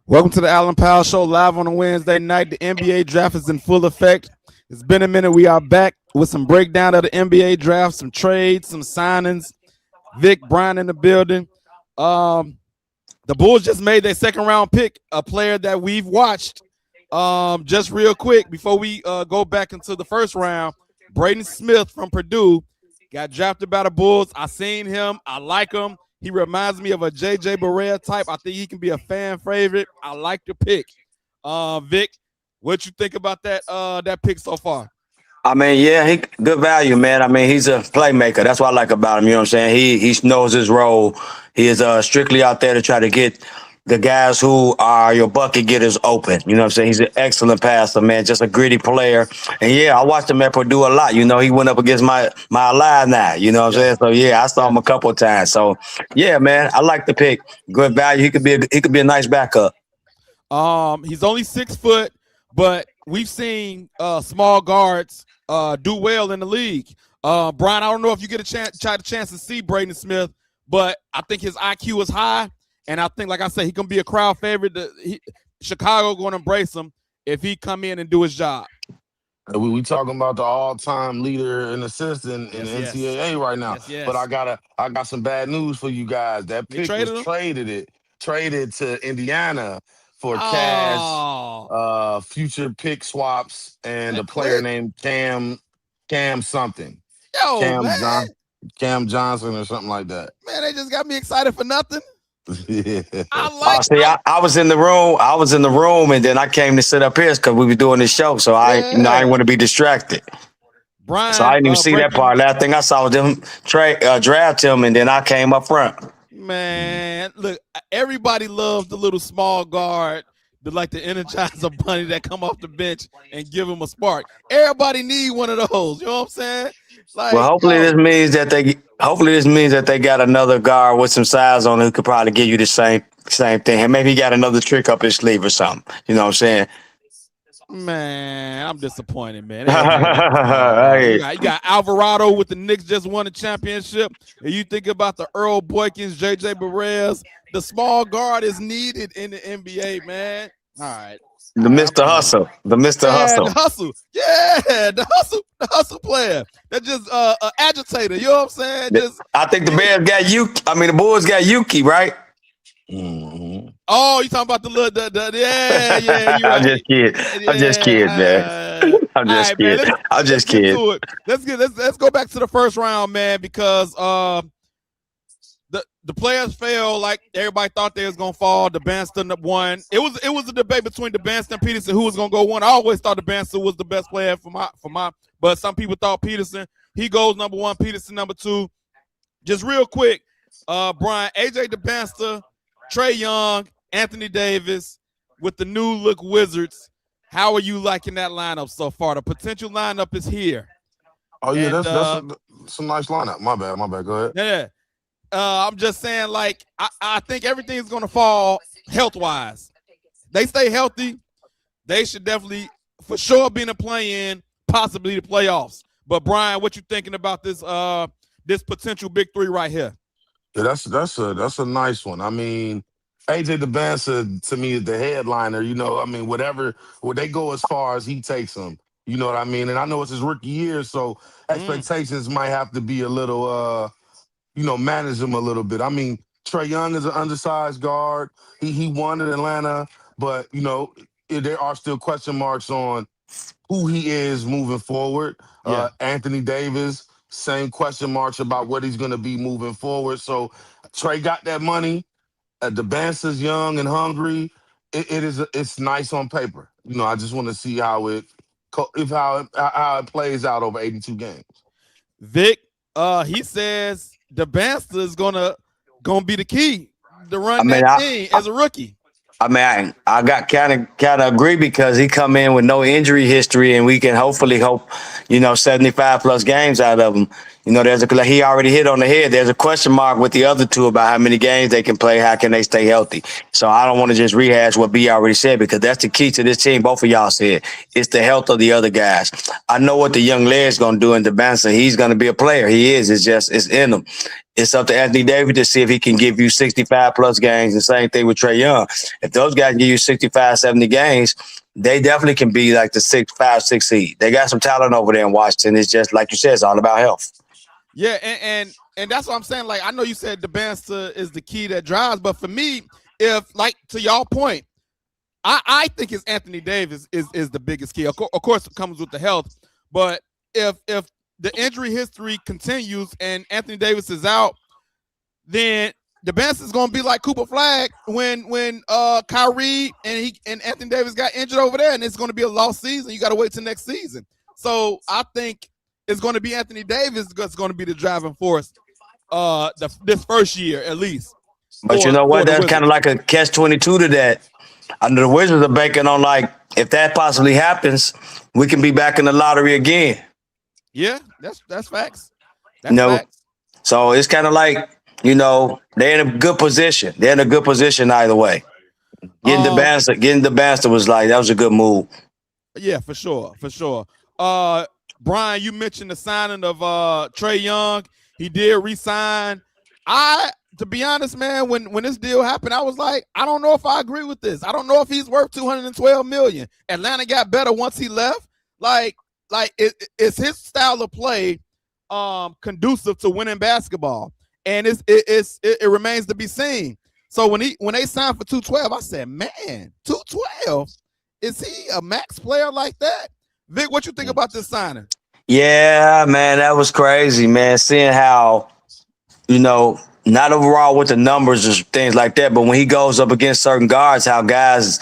Welcome to the Allen Powell Show live on a Wednesday night. The NBA draft is in full effect. It's been a minute. We are back with some breakdown of the NBA draft, some trades, some signings. Vic Bryan in the building. The Bulls just made their second round pick, a player that we've watched. Just real quick before we go back into the first round, Braden Smith from Purdue got drafted by the Bulls. I seen him. I like him. He reminds me of a JJ Barea type. I think he can be a fan favorite. I like the pick. Vic, what you think about that pick so far? I mean, yeah, he good value, man. I mean, he's a playmaker. That's what I like about him. You know what I'm saying? He knows his role. He is strictly out there to try to get the guys who are your bucket getters open. You know what I'm saying? He's an excellent passer, man. Just a gritty player. And yeah, I watched him at Purdue a lot. You know, he went up against my Illini. You know what I'm saying? So yeah, I saw him a couple of times. So yeah, man, I like the pick. Good value. He could be a nice backup. He's only 6 foot, but we've seen small guards do well in the league. Brian, I don't know if you get a chance to see Braden Smith, but I think his IQ is high. And I think, like I said, he can be a crowd favorite. Chicago going to embrace him if he come in and do his job. We talking about the all-time leader and assists in NCAA right now. Yes. But I got some bad news for you guys. That pick was traded to Indiana for cash, future pick swaps, and a player named Cam something. Cam Johnson or something like that. Man, they just got me excited for nothing. Yeah. I was in the room. I was in the room, and then I came to sit up here because we were doing this show. So I didn't want to be distracted. Brian, so I didn't even see that part. Last thing I saw was them draft him, and then I came up front. Man, look, everybody loves the little small guard, like the Energizer Bunny that come off the bench and give him a spark. Everybody need one of those. You know what I'm saying? Like, well, hopefully this means that they got another guard with some size on it who could probably give you the same thing. And maybe he got another trick up his sleeve or something. You know what I'm saying? Man, I'm disappointed, man. You got Alvarado with the Knicks just won a championship. And you think about the Earl Boykins, JJ Bareas. The small guard is needed in the NBA, man. All right. The Mr. Hustle. The Mr. Hustle. The hustle. Yeah, the hustle player. That's just an agitator. You know what I'm saying? I think the Bears got Yuki. I mean, the Bulls got Yuki, right? Mm-hmm. Oh, you talking about the little yeah. I'm just kidding. I'm just kidding, man. I'm just kidding. I'm just kidding. Let's go back to the first round, man, because the players fell like everybody thought they was gonna fall. DeBanston won. It was a debate between DeBanston and Peterson who was gonna go one. I always thought DeBanston was the best player for my. But some people thought Peterson. He goes number 1. Peterson number 2. Just real quick, Brian, AJ DeBanston, Trae Young, Anthony Davis with the new look Wizards. How are you liking that lineup so far? The potential lineup is here. Oh yeah, that's a nice lineup. My bad. Go ahead. Yeah. I'm just saying, like, I think everything's going to fall health-wise. They stay healthy, they should definitely, for sure, be in a play-in, possibly the playoffs. But, Brian, what you thinking about this this potential big three right here? Yeah, that's a nice one. I mean, AJ DeBanston, to me, is the headliner. You know, I mean, whatever, they go as far as he takes them. You know what I mean? And I know it's his rookie year, so expectations might have to be a little manage him a little bit. I mean, Trae Young is an undersized guard. He won in Atlanta, but, there are still question marks on who he is moving forward. Yeah. Anthony Davis, same question marks about what he's going to be moving forward. So Trae got that money. DeBanston's young and hungry. It's nice on paper. I just want to see how it plays out over 82 games. Vic, he says DeBanston is gonna be the key to run that team as a rookie. I mean, I got kind of agree because he come in with no injury history, and we can hopefully hope 75 plus games out of him. You know, like he already hit on the head. There's a question mark with the other two about how many games they can play. How can they stay healthy? So I don't want to just rehash what B already said, because that's the key to this team. Both of y'all said it's the health of the other guys. I know what the young Led's going to do in the Benson. He's going to be a player. He is. It's in him. It's up to Anthony Davis to see if he can give you 65 plus games. The same thing with Trae Young. If those guys give you 65, 70 games, they definitely can be like the 5, 6 seed. They got some talent over there in Washington. It's just like you said, it's all about health. Yeah, and that's what I'm saying. Like, I know you said the Banster is the key that drives, but for me, if, like, to y'all point, I think it's Anthony Davis is the biggest key. Of course, it comes with the health, but if the injury history continues and Anthony Davis is out, then the Banster is going to be like Cooper Flag when Kyrie and Anthony Davis got injured over there, and it's going to be a lost season. You got to wait till next season. So I think it's going to be Anthony Davis that's going to be the driving force this first year at least. But you know what? That's kind of like a catch-22 to that. I know the Wizards are banking on, like, if that possibly happens, we can be back in the lottery again. Yeah, that's facts. That's facts. So it's kind of like, you know, they're in a good position. They're in a good position either way. Getting the Banster was like, that was a good move. Yeah, for sure. Brian, you mentioned the signing of Trae Young. He did re-sign. To be honest, man, when this deal happened, I was like, I don't know if I agree with this. I don't know if he's worth $212 million. Atlanta got better once he left. Like it's his style of play conducive to winning basketball, and it remains to be seen. So when they signed for $212, I said, man, $212, is he a max player like that? Vic, what you think about this signing? Yeah, man, that was crazy, man. Seeing how, you know, not overall with the numbers or things like that, but when he goes up against certain guards, how guys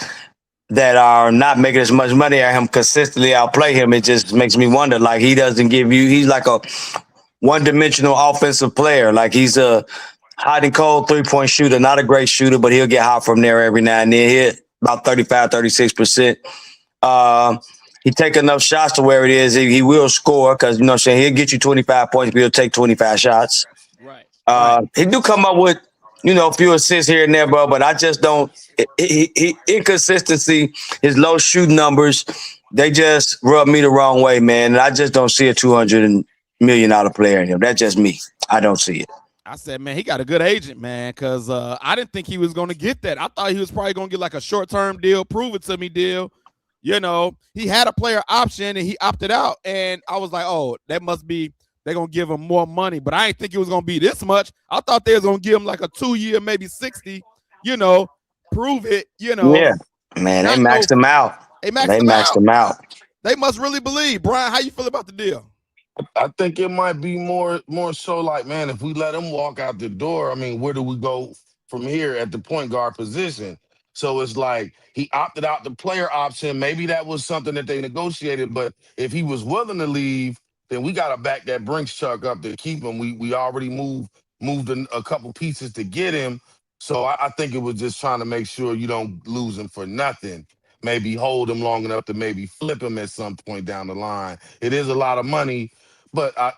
that are not making as much money at him consistently outplay him, it just makes me wonder. Like, he's like a one-dimensional offensive player. Like, he's a hot and cold three-point shooter, not a great shooter, but he'll get hot from there every now and then. Hit about 35, 36%. He take enough shots to where it is. He will score because, you know what I'm saying, he'll get you 25 points, but he'll take 25 shots. Right. He do come up with, you know, a few assists here and there, bro, but I just don't. Inconsistency, his low shooting numbers, they just rub me the wrong way, man. And I just don't see a $200 million player in him. That's just me. I don't see it. I said, man, he got a good agent, man, because I didn't think he was going to get that. I thought he was probably going to get like a short-term deal, prove it to me deal. You know, he had a player option and he opted out. And I was like, oh, that must be they're going to give him more money. But I didn't think it was going to be this much. I thought they was going to give him like a 2-year, maybe 60, you know, prove it, you know. Yeah, man, they maxed him out. They maxed him out. They must really believe. Brian, how you feel about the deal? I think it might be more so like, man, if we let him walk out the door, I mean, where do we go from here at the point guard position? So it's like he opted out the player option. Maybe that was something that they negotiated, but if he was willing to leave, then we got to back that Brinks truck up to keep him. We already moved a couple pieces to get him. So I think it was just trying to make sure you don't lose him for nothing. Maybe hold him long enough to maybe flip him at some point down the line. It is a lot of money, but I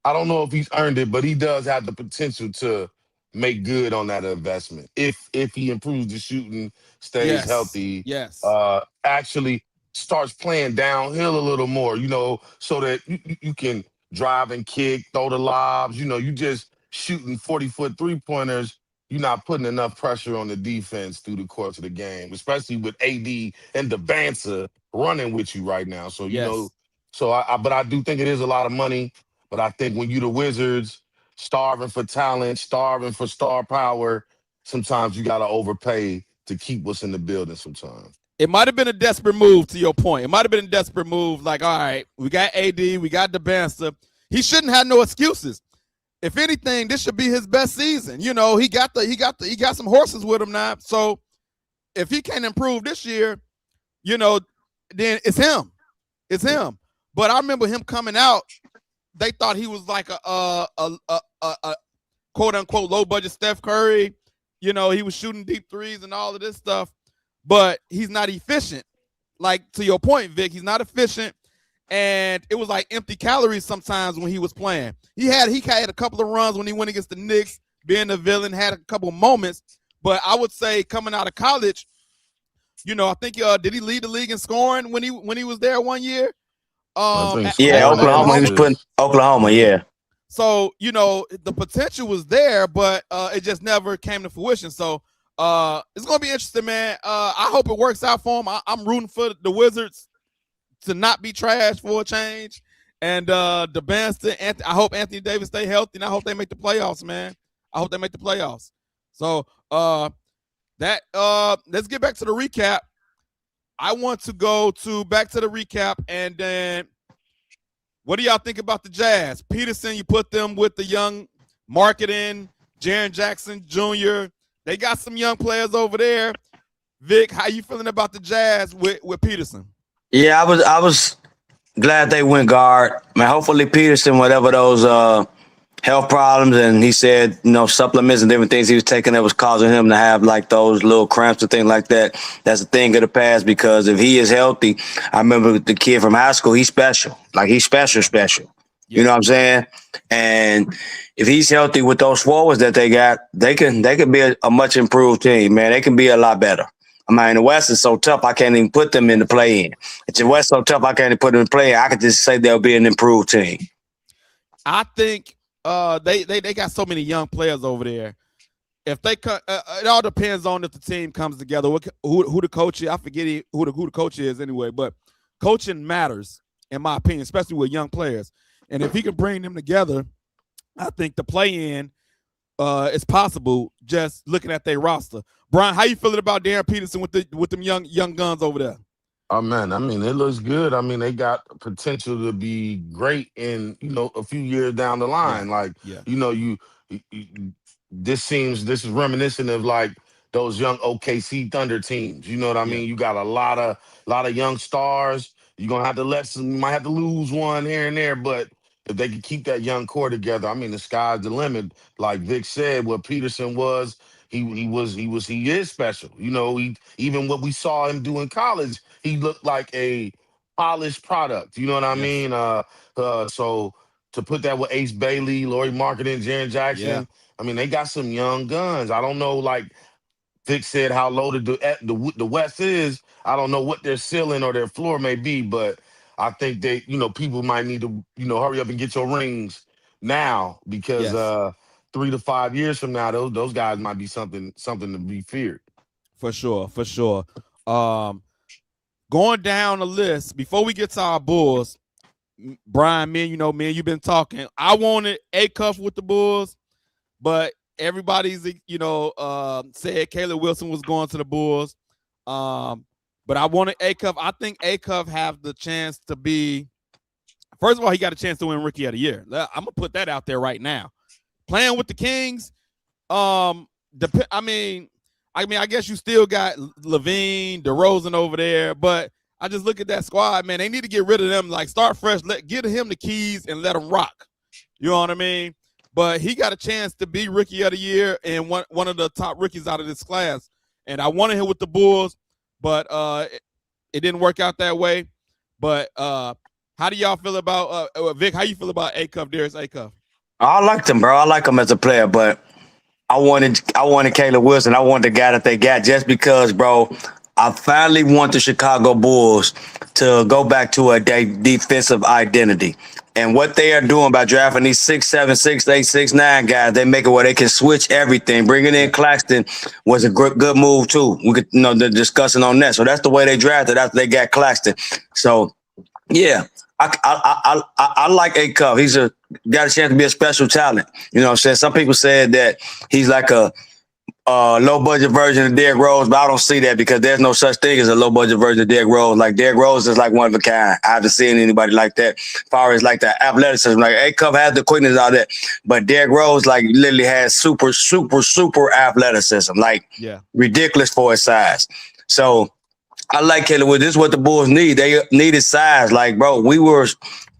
don't know if he's earned it, but he does have the potential to make good on that investment if he improves the shooting, stays healthy, actually starts playing downhill a little more, you know, so that you can drive and kick, throw the lobs, you know, you just shooting 40-foot three-pointers, you're not putting enough pressure on the defense through the course of the game, especially with AD and the Banter running with you right now. So, you know, but I do think it is a lot of money. But I think when you the Wizards, starving for talent, starving for star power, sometimes you got to overpay to keep what's in the building sometimes. It might have been a desperate move, to your point. It might have been a desperate move. Like, all right, we got AD, we got the Banster. He shouldn't have no excuses. If anything, this should be his best season. You know, he got some horses with him now. So if he can't improve this year, you know, then it's him. It's him. But I remember him coming out. They thought he was like a quote unquote low budget Steph Curry. You know, he was shooting deep threes and all of this stuff, but he's not efficient. Like, to your point, Vic, he's not efficient. and it was like empty calories sometimes when he was playing. He had a couple of runs when he went against the Knicks, being the villain, had a couple moments. But I would say coming out of college, I think did he lead the league in scoring when he was there one year? Yeah, Oklahoma. He was putting Oklahoma. Yeah. So the potential was there, but it just never came to fruition. So it's gonna be interesting, man. I hope it works out for him. I'm rooting for the Wizards to not be trash for a change, and the bands to. I hope Anthony Davis stay healthy, and I hope they make the playoffs, man. I hope they make the playoffs. So let's get back to the recap. I want to go back to the recap, and then what do y'all think about the Jazz? Peterson, you put them with the young marketing, Jaren Jackson Jr. They got some young players over there. Vic, how you feeling about the Jazz with Peterson? Yeah, I was glad they went guard. Man, hopefully Peterson, whatever those health problems, and he said, supplements and different things he was taking that was causing him to have like those little cramps and things like that. That's a thing of the past, because if he is healthy, I remember the kid from high school, he's special. Like, he's special. Yeah. You know what I'm saying? And if he's healthy with those forwards that they got, they can be a much improved team, man. They can be a lot better. I mean, the West is so tough, I can't even put them in the play-in. If the West so tough, I can't even put them in the play-in. I could just say they'll be an improved team. I think they got so many young players over there. If they it all depends on if the team comes together. Who the coach is? I forget who the coach is anyway. But coaching matters, in my opinion, especially with young players. And if he can bring them together, I think the play-in is possible. Just looking at their roster. Brian, how you feeling about Darren Peterson with them young guns over there? Oh, man, I mean, it looks good. I mean, they got potential to be great in, a few years down the line. This is reminiscent of like those young OKC Thunder teams. You know what I mean? You got a lot of young stars. You're gonna have to you might have to lose one here and there, but if they can keep that young core together, I mean, the sky's the limit. Like Vic said, what Peterson was, he is special. Even what we saw him do in college, he looked like a polished product. You know what I mean? So to put that with Ace Bailey, Laurie Marketing, Jaren Jackson, I mean, they got some young guns. I don't know, like Vic said, how low the West is. I don't know what their ceiling or their floor may be, but I think they, people might need to, hurry up and get your rings now, because 3 to 5 years from now, those guys might be something to be feared. For sure. Going down the list, before we get to our Bulls, Brian, me and you've been talking. I wanted Acuff with the Bulls, but everybody's, said Caleb Wilson was going to the Bulls. But I wanted Acuff. I think Acuff have the chance to be, first of all, he got a chance to win Rookie of the Year. I'm going to put that out there right now. Playing with the Kings, I guess you still got Levine, DeRozan over there, but I just look at that squad, man. They need to get rid of them. Like, start fresh. Get him the keys and let him rock. You know what I mean? But he got a chance to be Rookie of the Year and one of the top rookies out of this class. And I wanted him with the Bulls, but it didn't work out that way. But how do y'all feel about Vic? How you feel about Acuff, Darius Acuff? I liked him, bro. I like him as a player, but I wanted Caleb Wilson. I wanted the guy that they got just because, bro. I finally want the Chicago Bulls to go back to a defensive identity. And what they are doing by drafting these 6'7", 6'8", 6'9" guys, they make it where they can switch everything. Bringing in Claxton was a good move too. We could, they're discussing on that. So that's the way they drafted after they got Claxton. So yeah, I like Acuff. He's got a chance to be a special talent. You know what I'm saying? Some people said that he's like a low budget version of Derrick Rose, but I don't see that because there's no such thing as a low budget version of Derrick Rose. Like, Derrick Rose is like one of a kind. I haven't seen anybody like that. As far as like that athleticism, like Acuff has the quickness out there, but Derrick Rose like literally has super athleticism, like ridiculous for his size. So I like Caleb Wilson. This is what the Bulls need. They needed size. Like, bro, we were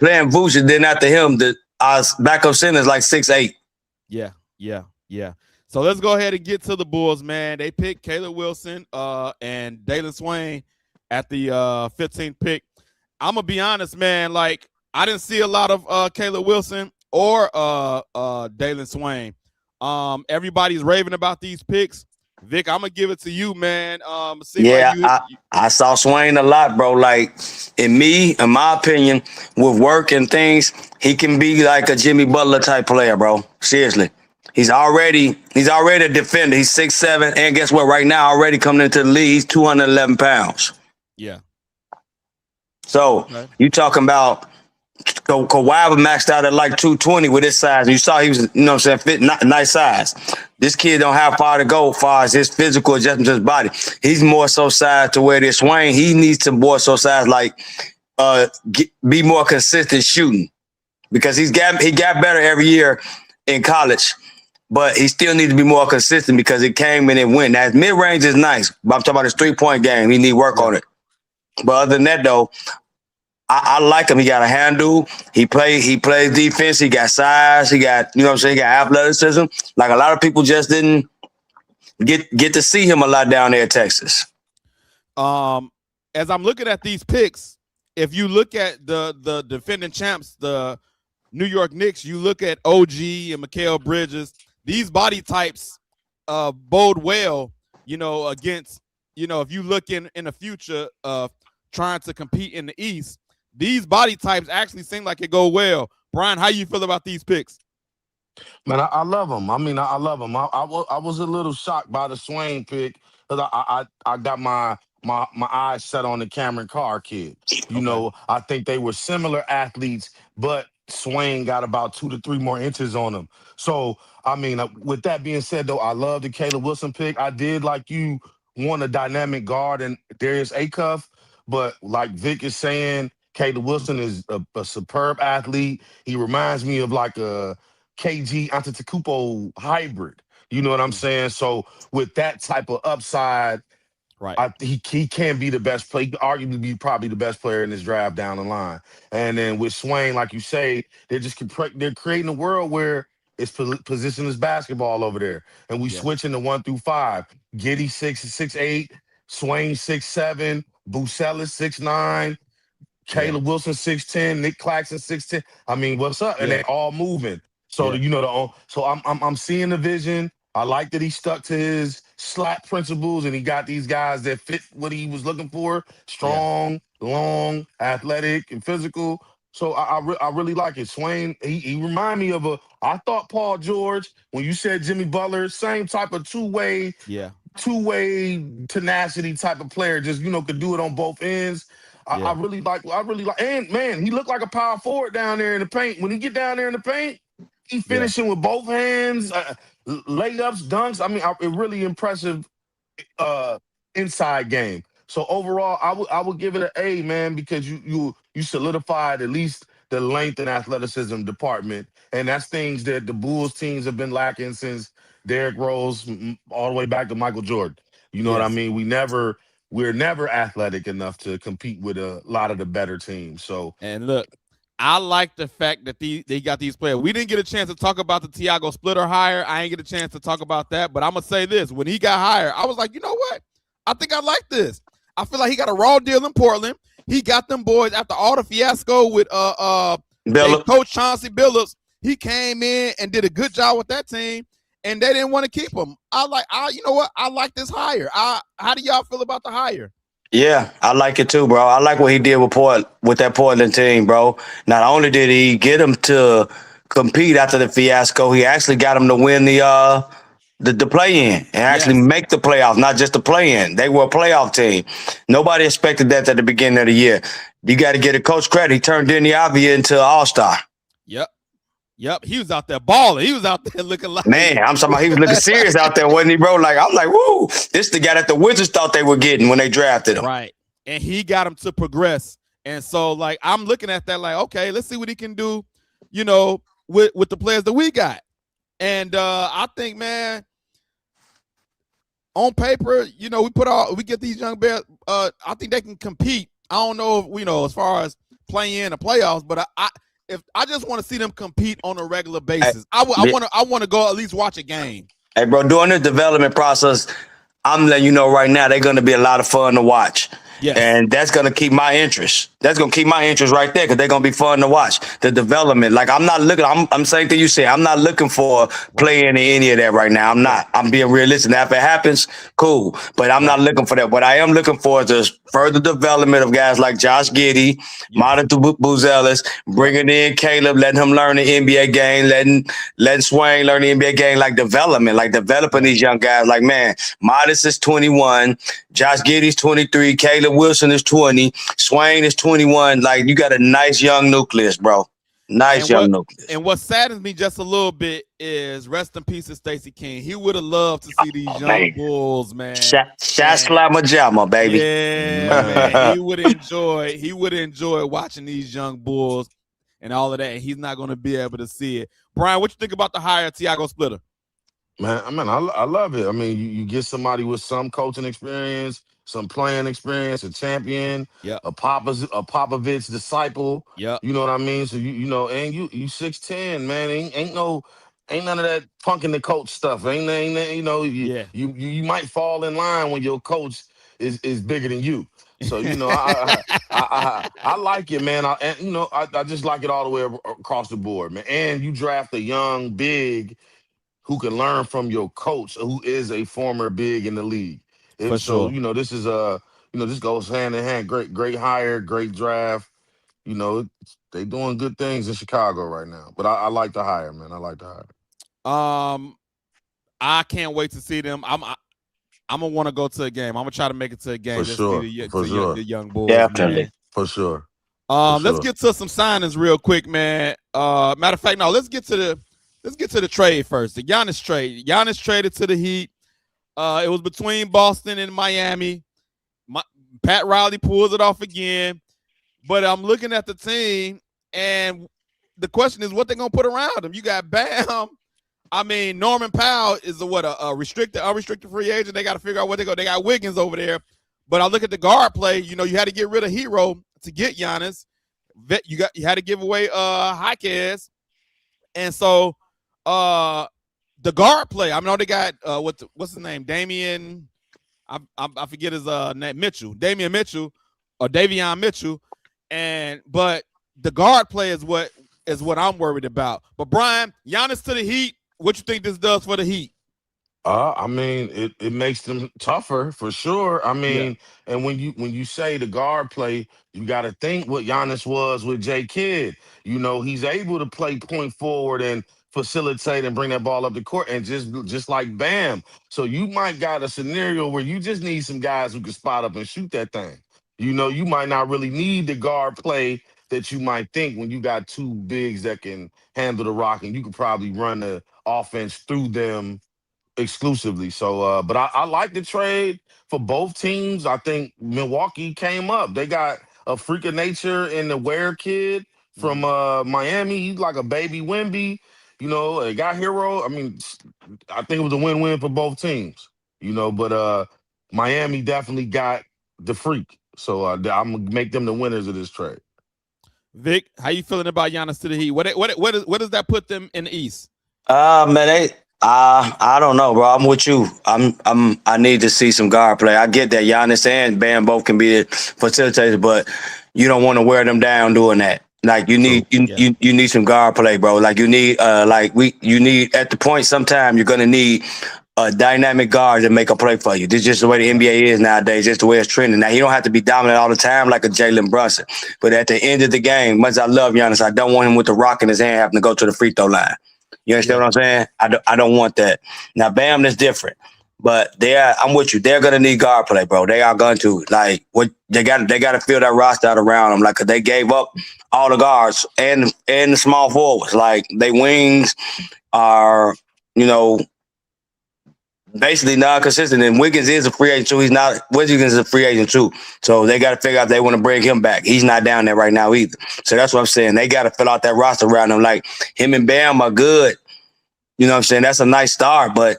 playing Vucevic, then after him, our backup center is like 6'8". Yeah. So let's go ahead and get to the Bulls, man. They picked Caleb Wilson and Dalen Swain at the 15th pick. I'm gonna be honest, man. Like I didn't see a lot of Caleb Wilson or Dalen Swain. Everybody's raving about these picks. Vic, I'm gonna give it to you, man. Yeah, like I saw Swain a lot, bro. Like in my opinion, with work and things, he can be like a Jimmy Butler type player, bro. Seriously. He's already a defender. He's 6'7", and guess what? Right now, already coming into the league, he's 211 pounds. Yeah. So you talking about Kawhi maxed out at like 220 with his size. You saw he was, you know what I'm saying, fit, nice size. This kid don't have far to go as far as his physical adjustment to his body. He's more so size to where this Swain, he needs to more so size like be more consistent shooting because he got better every year in college. But he still needs to be more consistent because it came and it went. Now, his mid-range is nice, but I'm talking about his three-point game. He need work on it. But other than that, though, I like him. He got a handle. He plays defense. He got size. He got, you know what I'm saying, he got athleticism. Like a lot of people just didn't get to see him a lot down there in Texas. As I'm looking at these picks, if you look at the defending champs, the New York Knicks, you look at OG and Mikal Bridges, these body types bode well, you know, against, you know, if you look in the future of trying to compete in the East, these body types actually seem like it go well. Brian, how you feel about these picks? Man, I love them. I mean, I love them. I was a little shocked by the Swain pick because I got my eyes set on the Cameron Carr kid. You know, I think they were similar athletes, but Swain got about 2 to 3 more inches on him. So, I mean, with that being said, though, I love the Caleb Wilson pick. I did, like you, want a dynamic guard and Darius Acuff, but like Vic is saying, Caleb Wilson is a superb athlete. He reminds me of like a KG Antetokounmpo hybrid. You know what I'm saying? So with that type of upside, right, he can be the best player. He could arguably be probably the best player in this draft down the line. And then with Swain, like you say, they're creating a world where it's positionless basketball over there, and we switching to 1 through 5. Giddey 6'8", Swain 6'7", Bucelis 6'9". Caleb Wilson 6'10", Nick Claxton 6'10". I mean, what's up? And they all moving. So you know, so I'm seeing the vision. I like that he stuck to his slot principles and he got these guys that fit what he was looking for: strong, long, athletic, and physical. So I really like it. Swain, he remind me of I thought Paul George, when you said Jimmy Butler, same type of two-way tenacity type of player, just, you know, could do it on both ends. I really like, and man, he looked like a power forward down there in the paint. When he get down there in the paint, he finishing with both hands, layups, dunks. I mean, a really impressive inside game. So overall, I would give it an A, man, because you solidified at least the length and athleticism department, and that's things that the Bulls teams have been lacking since Derrick Rose all the way back to Michael Jordan. You know what I mean? We're never athletic enough to compete with a lot of the better teams. So, and look, I like the fact that they got these players. We didn't get a chance to talk about the Tiago Splitter hire. I ain't get a chance to talk about that, but I'm gonna say this: when he got hired, I was like, you know what? I think I like this. I feel like he got a raw deal in Portland. He got them boys after all the fiasco with Coach Chauncey Billups. He came in and did a good job with that team, and they didn't want to keep him. You know what? I like this hire. How do y'all feel about the hire? Yeah, I like it too, bro. I like what he did with that Portland team, bro. Not only did he get them to compete after the fiasco, he actually got them to win the play-in and actually make the playoffs, not just the play-in. They were a playoff team. Nobody expected that at the beginning of the year. You got to get a coach credit. He turned Denny Avdia into an all-star. Yep, he was out there balling. He was out there looking like, man, I'm talking about, he was looking serious out there, wasn't he, bro? Like, I'm like, woo, this is the guy that the Wizards thought they were getting when they drafted him. Right. And he got him to progress. And so, like, I'm looking at that like, okay, let's see what he can do, you know, with the players that we got. And I think, man, on paper, you know, we get these young bears. I think they can compete. I don't know if, you know, as far as playing in the playoffs, but I just want to see them compete on a regular basis. I want to go at least watch a game. Hey, bro, during the development process, I'm letting you know right now they're going to be a lot of fun to watch. Yes. And that's going to keep my interest. That's going to keep my interest right there because they're going to be fun to watch. The development. Like, I'm not looking, I'm saying to you, say, I'm not looking for playing in any of that right now. I'm not. I'm being realistic. Now, if it happens, cool. But I'm not looking for that. What I am looking for is the further development of guys like Josh Giddey, Monitor Buzelis, bringing in Caleb, letting him learn the NBA game, letting Swain learn the NBA game, like development, like developing these young guys. Like, man, Modest is 21, Josh Giddey's 23, Caleb Wilson is 20, Swain is 21. Like, you got a nice young nucleus, bro. Nice young nucleus. And what saddens me just a little bit is rest in peace to Stacey King. He would have loved to see these young Bulls, man. Shot Slamma Jamma, baby. Yeah, man. He would enjoy watching these young Bulls and all of that. And he's not going to be able to see it. Brian, what you think about the hire of Tiago Splitter? Man, I love it. I mean, you get somebody with some coaching experience, some playing experience, a champion, a Popovich disciple. Yeah, you know what I mean. So you know, and you 6'10", man. Ain't none of that punking the coach stuff. Ain't you know, you might fall in line when your coach is bigger than you. So you know, I like it, man. I just like it all the way across the board, man. And you draft a young big who can learn from your coach, who is a former big in the league. For sure. You know, this is this goes hand in hand. Great hire, great draft. You know, they doing good things in Chicago right now. But I like the hire, man. I like the hire. I can't wait to see them. I'm gonna want to go to a game. I'm gonna try to make it to a game. For sure. The young Bulls. Definitely. Man. For sure. Let's get to some signings real quick, man. Matter of fact, no, let's get to the trade first. The Giannis trade. Giannis traded to the Heat. It was between Boston and Miami. Pat Riley pulls it off again. But I'm looking at the team, and the question is what they're going to put around him. You got Bam. I mean, Norman Powell is a restricted, unrestricted free agent. They got to figure out what they go. They got Wiggins over there. But I look at the guard play. You know, you had to get rid of Hero to get Giannis. You had to give away Jaquez. And so the guard play, I know they got what's his name? Damian, I forget his name, Mitchell. Damian Mitchell or Davion Mitchell. But the guard play is what I'm worried about. But Brian, Giannis to the Heat, what you think this does for the Heat? I mean, it makes them tougher for sure. I mean, and when you say the guard play, you got to think what Giannis was with J. Kidd. You know, he's able to play point forward and facilitate and bring that ball up the court, and just like Bam. So you might got a scenario where you just need some guys who can spot up and shoot that thing. You know, you might not really need the guard play that you might think when you got two bigs that can handle the rock, and you could probably run the offense through them exclusively. So, but I like the trade for both teams. I think Milwaukee came up. They got a freak of nature in the Ware kid from Miami. He's like a baby Wemby. You know, they got Hero. I mean, I think it was a win-win for both teams. You know, but Miami definitely got the freak. So I'm gonna make them the winners of this trade. Vic, how you feeling about Giannis to the Heat? What does that put them in the East? Man, I don't know, bro. I'm with you. I need to see some guard play. I get that Giannis and Bam both can be facilitators, but you don't want to wear them down doing that. Like you need you need some guard play, bro. Like you need you need at the point sometime you're gonna need a dynamic guard to make a play for you. This is just the way the NBA is nowadays, just the way it's trending. Now, he don't have to be dominant all the time like a Jalen Brunson. But at the end of the game, much as I love Giannis, I don't want him with the rock in his hand having to go to the free throw line. You understand what I'm saying? I don't want that. Now, Bam, that's different. But I'm with you. They're gonna need guard play, bro. They are going to. Like what they got to fill that roster out around them. Like, 'cause they gave up all the guards and the small forwards. Like, they wings are, you know, basically non-consistent, and Wiggins is a free agent too. Wiggins is a free agent too. So they got to figure out if they want to bring him back. He's not down there right now either. So that's what I'm saying. They got to fill out that roster around him. Like, him and Bam are good. You know what I'm saying? That's a nice start, but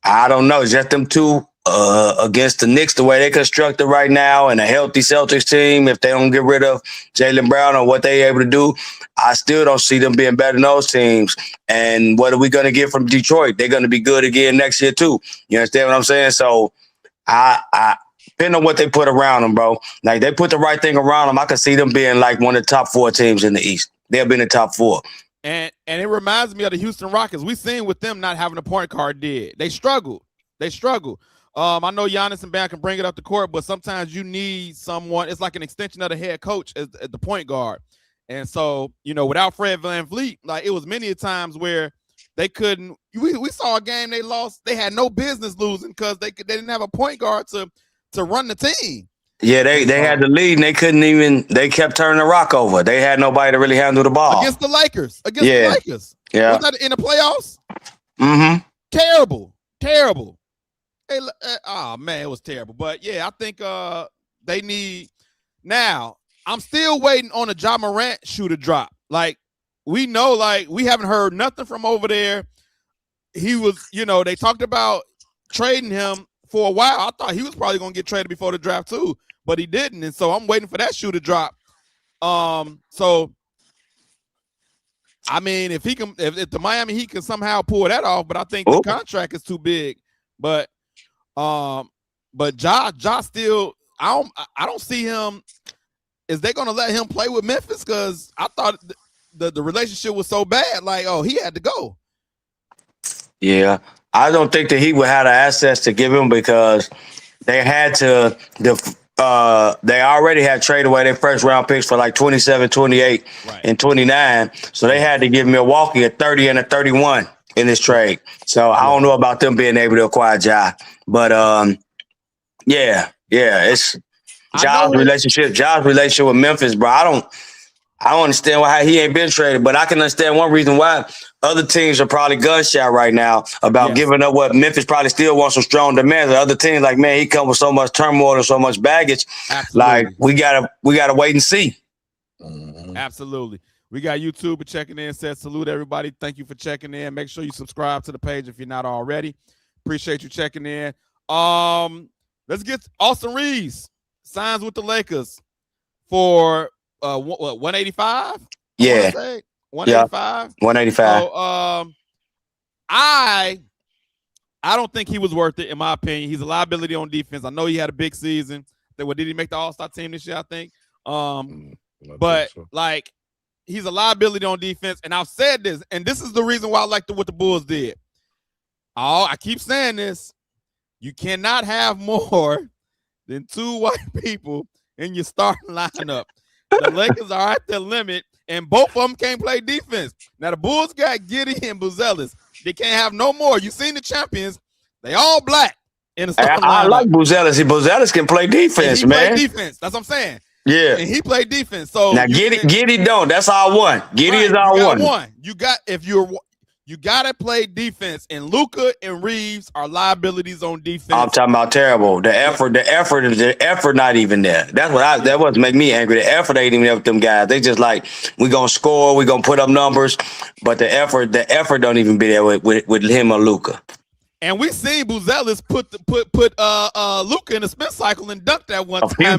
I don't know. It's just them two against the Knicks, the way they constructed right now, and a healthy Celtics team, if they don't get rid of Jaylen Brown or what they able to do, I still don't see them being better than those teams. And what are we going to get from Detroit? They're going to be good again next year too. You understand what I'm saying? So I Depending on what they put around them, bro. Like they put the right thing around them, I could see them being like one of the top 4 teams in the East. They'll be in the top 4. And it reminds me of the Houston Rockets. We seen with them not having a point guard did. They struggled. I know Giannis and Bam can bring it up the court, but sometimes you need someone. It's like an extension of the head coach as the point guard. And so, without Fred VanVleet, like it was many times where they couldn't. We saw a game they lost. They had no business losing because they didn't have a point guard to run the team. Yeah, they had the lead and they couldn't even. They kept turning the rock over. They had nobody to really handle the ball against the Lakers. Yeah, was that in the playoffs? Mm-hmm. Terrible. Oh man, it was terrible. But yeah, I think they need. Now I'm still waiting on a Ja Morant shoe to drop. Like we know, like we haven't heard nothing from over there. He was, they talked about trading him for a while. I thought he was probably gonna get traded before the draft too, but he didn't. And so I'm waiting for that shoe to drop. So I mean, if the Miami Heat can somehow pull that off, but I think the contract is too big. But Ja still, I don't see him. Is they gonna let him play with Memphis? Because I thought the relationship was so bad. Like, he had to go. Yeah, I don't think that he would have the assets to give him because they had to. They already had traded away their first round picks for like 27, 28, and 29. So they had to give Milwaukee a 30 and a 31 in this trade. So I don't know about them being able to acquire Ja. But yeah, it's Ja's relationship with Memphis, bro. I don't understand why he ain't been traded, but I can understand one reason why other teams are probably gun shy right now about giving up what Memphis probably still wants some strong demands. The other teams like, man, he come with so much turmoil and so much baggage. Absolutely. Like we gotta wait and see. Absolutely. We got YouTube checking in. Says salute everybody. Thank you for checking in. Make sure you subscribe to the page if you're not already. Appreciate you checking in. Let's get Austin Reeves signs with the Lakers for 185. Yeah, 185. 185. So I don't think he was worth it in my opinion. He's a liability on defense. I know he had a big season. Did he make the All-Star team this year? I think. But like he's a liability on defense, and I've said this, and this is the reason why I like what the Bulls did. I keep saying this. You cannot have more than 2 white people in your starting lineup. The Lakers are at their limit, and both of them can't play defense. Now, the Bulls got Giddey and Buzelis. They can't have no more. You've seen the champions. They all black in the starting lineup. I like Buzelis. Buzelis can play defense, man. Play defense. That's what I'm saying. Yeah. And he played defense. So now Giddey don't. That's our one. Giddey is our one. You gotta play defense, and Luka and Reeves are liabilities on defense. I'm talking about terrible. The effort not even there. That's what make me angry. The effort ain't even there with them guys. They just like, we gonna score, we gonna put up numbers, but the effort don't even be there with him or Luka. And we seen Buzelis put Luka in a spin cycle and dunked that one time.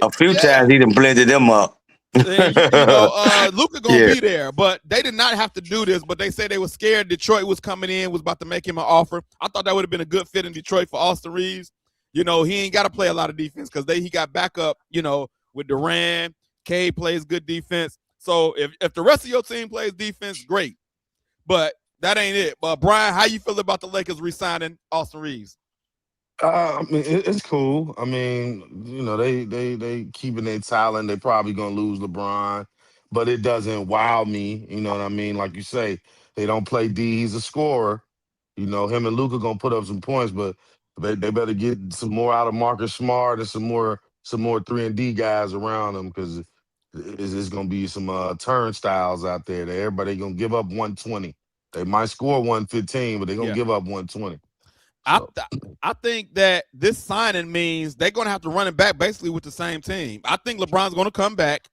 A few times he done blended them up. Luka gonna be there, but they did not have to do this. But they say they were scared Detroit was coming in, was about to make him an offer. I thought that would have been a good fit in Detroit for Austin Reeves. He ain't got to play a lot of defense because he got backup. With Durant, Cade plays good defense. So if the rest of your team plays defense, great. But that ain't it. But Brian, how you feel about the Lakers re-signing Austin Reeves? I mean, it's cool. I mean, they keeping their talent. They probably gonna lose LeBron, but it doesn't wow me. You know what I mean? Like you say, they don't play D. He's a scorer. Him and Luka gonna put up some points, but they better get some more out of Marcus Smart and some more 3-and-D guys around them because it's gonna be some turnstiles out there. That everybody gonna give up 120. They might score 115, but they're gonna give up 120. So. I think that this signing means they're going to have to run it back basically with the same team. I think LeBron's going to come back.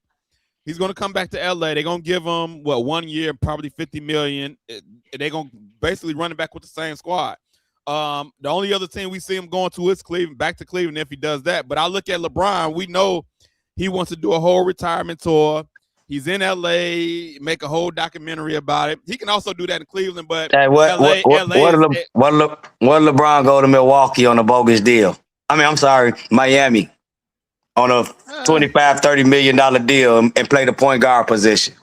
He's going to come back to LA. They're going to give him 1 year, probably $50 million. They're going to basically run it back with the same squad. The only other team we see him going to is Cleveland, back to Cleveland if he does that. But I look at LeBron. We know he wants to do a whole retirement tour. He's in LA, make a whole documentary about it. He can also do that in Cleveland, but what did LeBron go to Milwaukee on a bogus deal? I'm sorry, Miami on a Uh, $25-30 million deal and play the point guard position.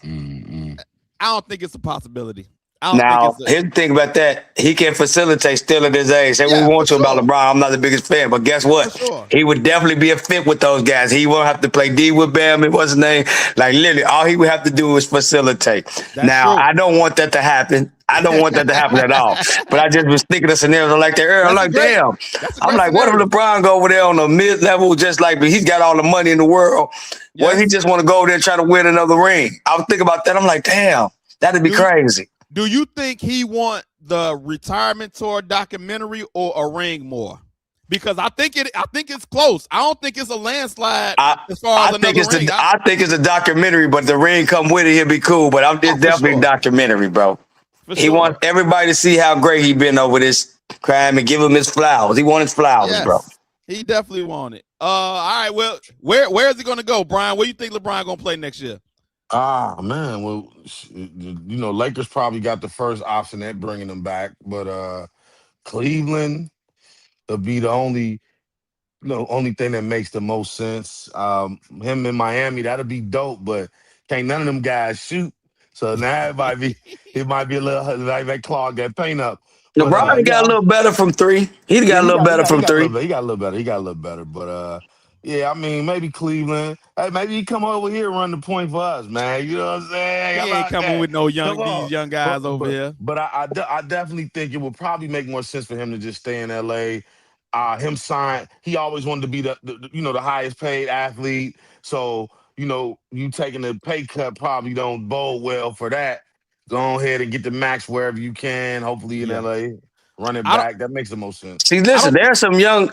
Mm-mm. I don't think it's a possibility. I don't think Now, it's a here's the thing about that. He can facilitate still at his age. Say what we yeah, for want to about sure. LeBron. I'm not the biggest fan, but guess For what? sure. He would definitely be a fit with those guys. He won't have to play D with Bam. What's his name? Like, literally, all he would have to do is facilitate. That's Now, true. I don't want that to happen. I don't want that to happen at all. But I just was thinking of scenarios like that earlier. I'm That's a like, great damn. that's a I'm great like, what if scenario. LeBron go over there on a mid-level, just like, but he's got all the money in the world? What if he Yes. just want to go over there and try to win another ring? I was thinking about that. I'm like, damn, that'd be Do you, crazy. do you think he want the retirement tour documentary or a ring more? Because I think it's close. I don't think it's a landslide as far as another ring. I think it's a documentary, but the ring come with it. He'll be cool. But it's for definitely a sure. documentary, bro. For He sure. wants everybody to see how great he been over this crime and give him his flowers. He wants his flowers, bro. Yes. He definitely want it. All right. Well, where is he gonna go, Brian? Where you think LeBron gonna play next year? Man, well, Lakers probably got the first option at bringing him back, but Cleveland will be the only thing that makes the most sense. Him in Miami, that'll be dope, but can't none of them guys shoot. So now it might be a little like they clog that paint up. But LeBron got a little better from three. He got a little better from three. he got a little better. But yeah, I mean, maybe Cleveland. Hey, maybe he come over here and run the point for us, man. You know what I'm saying? He How ain't about coming that? with no Come on. these young guys over here. But I definitely think it would probably make more sense for him to just stay in LA. Him sign. He always wanted to be the highest paid athlete. So you taking a pay cut probably don't bode well for that. Go ahead and get the max wherever you can. Hopefully in Yeah. LA, run it I don't back. That makes the most sense. See, listen, there's some young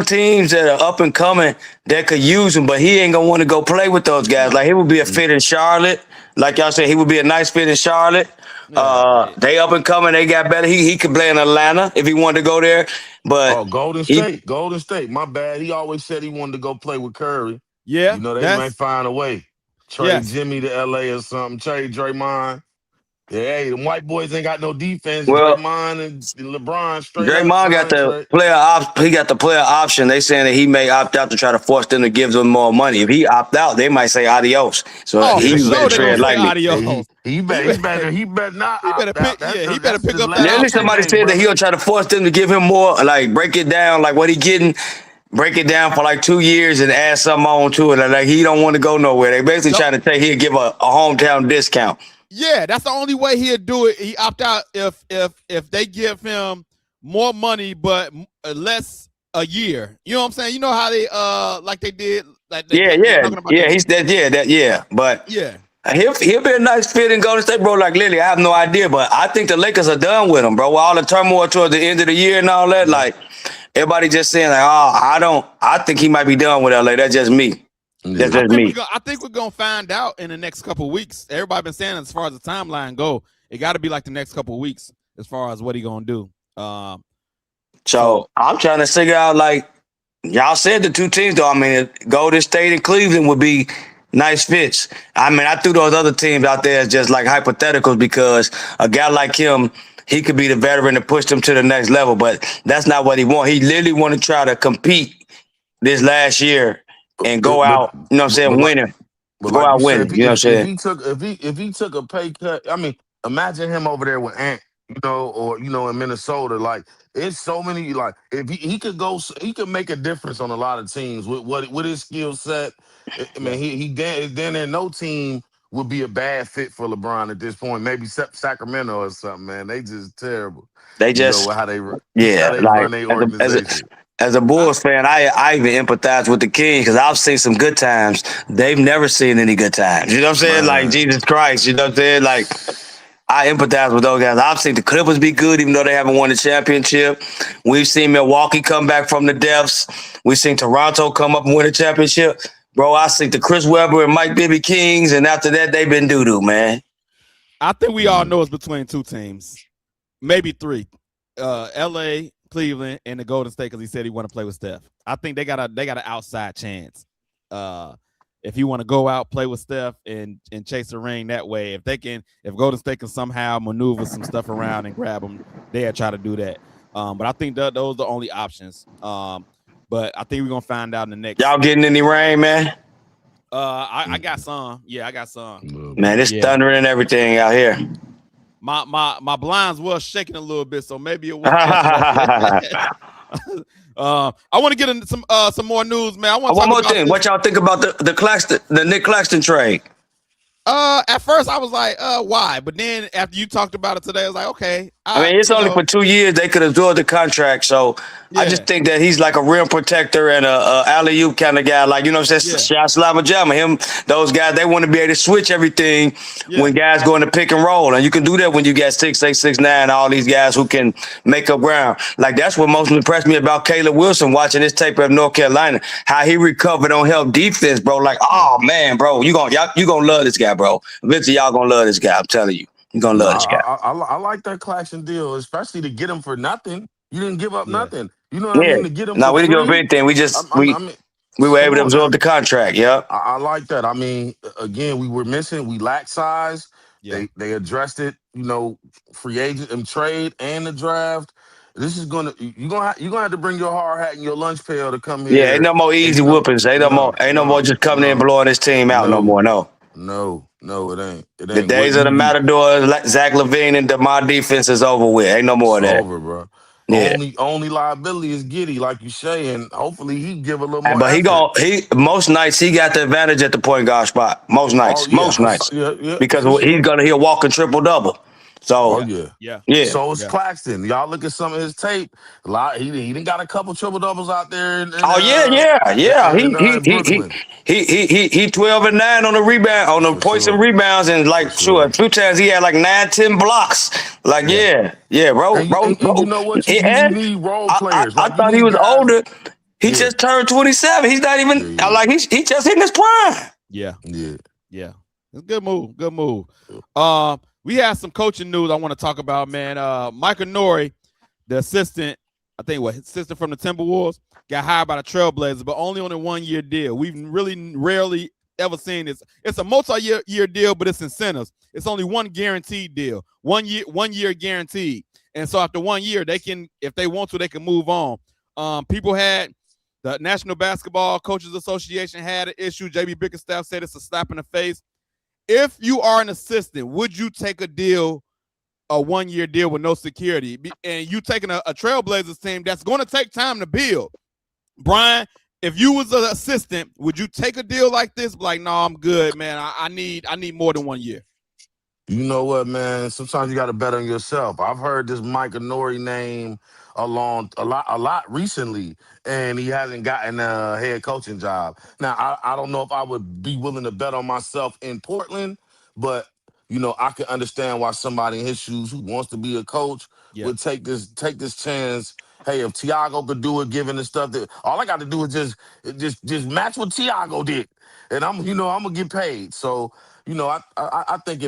teams that are up and coming that could use him, but he ain't gonna want to go play with those guys. Like he would be a fit in Charlotte. Like y'all said, he would be a nice fit in Charlotte. Yeah. They up and coming, they got better. He could play in Atlanta if he wanted to go there. But Oh, Golden State. My bad. He always said he wanted to go play with Curry. Yeah. They might find a way. Trade Yes. Jimmy to LA or something. Trade Draymond. Yeah, hey, the white boys ain't got no defense. Well, Draymond and LeBron straight up. Draymond got the he got the player option. They saying that he may opt out to try to force them to give them more money. If he opt out, they might say adios. So for he sure better they tread gonna say lightly. adios. He better not. He better opt out. he better pick up that Literally, somebody said that he'll try to force them to give him more, like break it down, like what he getting, break it down for like 2 years and add something on to it. Like he don't want to go nowhere. They basically trying to say he'll give a hometown discount. Yeah, that's the only way he'll do it. He opt out if they give him more money but less a year. You know what I'm saying? You know how they like they did like But yeah. He'll be a nice fit in Golden State, bro. Like Lily, I have no idea, but I think the Lakers are done with him, bro. With all the turmoil towards the end of the year and all that, like everybody just saying like, I think he might be done with LA. That's just me. That's just me. I think we're gonna find out in the next couple of weeks. Everybody been saying as far as the timeline go, it got to be like the next couple of weeks as far as what he gonna do. So I'm trying to figure out, like y'all said, the two teams though. I mean, Golden State and Cleveland would be nice fits. I mean, I threw those other teams out there as just like hypotheticals because a guy like him, he could be the veteran to push them to the next level, but that's not what he want. He literally want to try to compete this last year and go out, you know what I'm saying, winning. Go out winning, you know what I'm saying? If he took a pay cut, I mean, imagine him over there with Ant, or in Minnesota. Like, it's so many. Like, if he could go, he could make a difference on a lot of teams with his skill set. I mean, then no team would be a bad fit for LeBron at this point. Maybe Sacramento or something. Man, they just terrible. They just how they run their organization. As a Bulls fan, I even empathize with the Kings because I've seen some good times. They've never seen any good times. You know what I'm saying? Like, Jesus Christ, you know what I'm saying? Like, I empathize with those guys. I've seen the Clippers be good even though they haven't won the championship. We've seen Milwaukee come back from the depths. We've seen Toronto come up and win a championship. Bro, I see the Chris Webber and Mike Bibby Kings, and after that, they've been doo-doo, man. I think we all know it's between two teams, maybe three. L.A., Cleveland, and the Golden State because he said he want to play with Steph. I think they got an outside chance. If you want to go out, play with Steph and chase a ring that way, if Golden State can somehow maneuver some stuff around and grab them, they'll try to do that. But I think that those are the only options. But I think we're gonna find out in the next. Y'all getting any rain, man? I got some. Yeah, I got some. Man, it's thundering and everything out here. My blinds was shaking a little bit, so maybe it was. I want to get into some more news, man. One more thing. What y'all think about the Nick Claxton trade? At first I was like, why? But then after you talked about it today, I was like, okay. I mean, it's only for 2 years. They could absorb the contract. So I just think that he's like a rim protector and a alley-oop kind of guy. Like, you know what I'm saying? Shot Slama Jama. Those guys, they want to be able to switch everything when guys go into pick and roll. And you can do that when you got 6'8", 6'9", all these guys who can make up ground. Like, that's what most impressed me about Caleb Wilson watching this tape of North Carolina, how he recovered on help defense, bro. Like, oh, man, bro, you gonna love this guy, bro. Eventually, y'all gonna love this guy. I'm telling you. You're gonna love this guy. I like that Claxton deal, especially to get him for nothing. You didn't give up nothing. You know what I mean? To get him. No, we didn't give up anything. We just we were able to absorb the contract. Yeah. I like that. I mean, again, we lacked size. Yeah. They addressed it. You know, free agent and trade and the draft. This is you're gonna have to bring your hard hat and your lunch pail to come here. Yeah, ain't no more easy whoopings. Ain't no more just coming in and blowing this team out no more. No, it ain't. The days of the Matadors, Zach LaVine and DeMar defense is over with. Ain't no more of that. Over, bro. Yeah. Only liability is Giddey, like you say, and hopefully he give a little more. But most nights he got the advantage at the point guard spot. Most nights, because he'll walk a triple double. So So it's Claxton. Y'all look at some of his tape. He didn't got a couple triple doubles out there. He 12 and 9 on the rebound, on the points and rebounds, and like a few times he had like 9-10 blocks. Like bro. And you know what? You need role players. I thought he was older. He just turned 27. He's not even like he's just hitting his prime. Yeah. It's a good move. We have some coaching news I want to talk about, man. Michael Nori, the assistant from the Timberwolves, got hired by the Trailblazers, but only on a 1-year deal. We've really rarely ever seen this. It's a multi-year deal, but it's incentives. It's only one guaranteed deal, 1 year guaranteed. And so after 1 year, they can, if they want to, they can move on. The National Basketball Coaches Association had an issue. J.B. Bickerstaff said it's a slap in the face. If you are an assistant, would you take a 1-year deal with no security? And you taking a Trailblazers team that's going to take time to build. Brian, if you was an assistant, would you take a deal like this? Like, no, I'm good, man. I need more than 1 year. You know what, man? Sometimes you got to bet on yourself. I've heard this Michael Nori name a lot recently, and he hasn't gotten a head coaching job. Now, I don't know if I would be willing to bet on myself in Portland, but you know, I can understand why somebody in his shoes who wants to be a coach would take this chance. Hey, if Tiago could do it, given the stuff that all I got to do is just match what Tiago did, and I'm gonna get paid. So. You know, I think